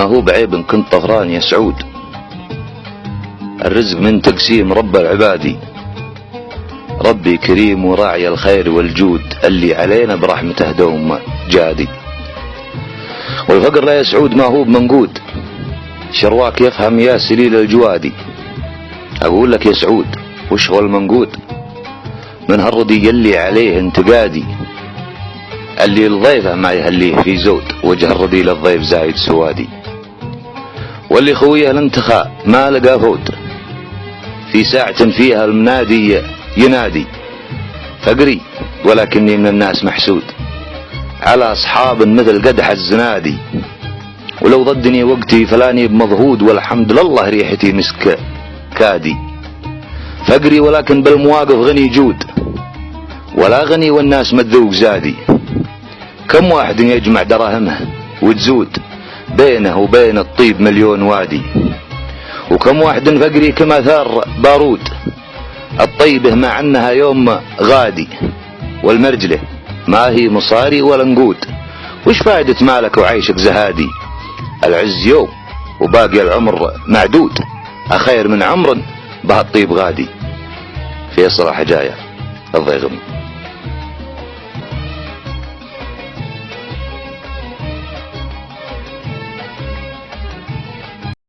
ما هو بعيب إن كنت طفران يا سعود. الرزق من تقسيم رب العبادي، ربي كريم وراعي الخير والجود، اللي علينا برحمته دوم جادي. والفقر لا يا سعود ما هو بمنقود، شرواك يفهم يا سليل الجوادي. أقول لك يا سعود وش هو المنقود؟ من هالردي يلي عليه انتقادي، اللي الضيفه ما يهليه في زود، وجه الردي للضيف زايد سوادي. واللي خويه الانتخاء ما لقى فود، في ساعة فيها المنادي ينادي. فقري ولكني من الناس محسود، على أصحاب مثل قدح الزنادي. ولو ضدني وقتي فلاني بمضهود، والحمد لله ريحتي مسك كادي. فقري ولكن بالمواقف غني جود، ولا غني والناس متذوق زادي. كم واحد يجمع دراهمه وتزود، بينه وبين الطيب مليون وادي. وكم واحد فقري كما ثار بارود، الطيبه مع انها يوم غادي. والمرجله ما هي مصاري ولا نقود، وش فائدة مالك وعيشك زهادي؟ العز يوم وباقي العمر معدود، أخير من عمر بهالطيب غادي. فيصل حجاية الضيغم.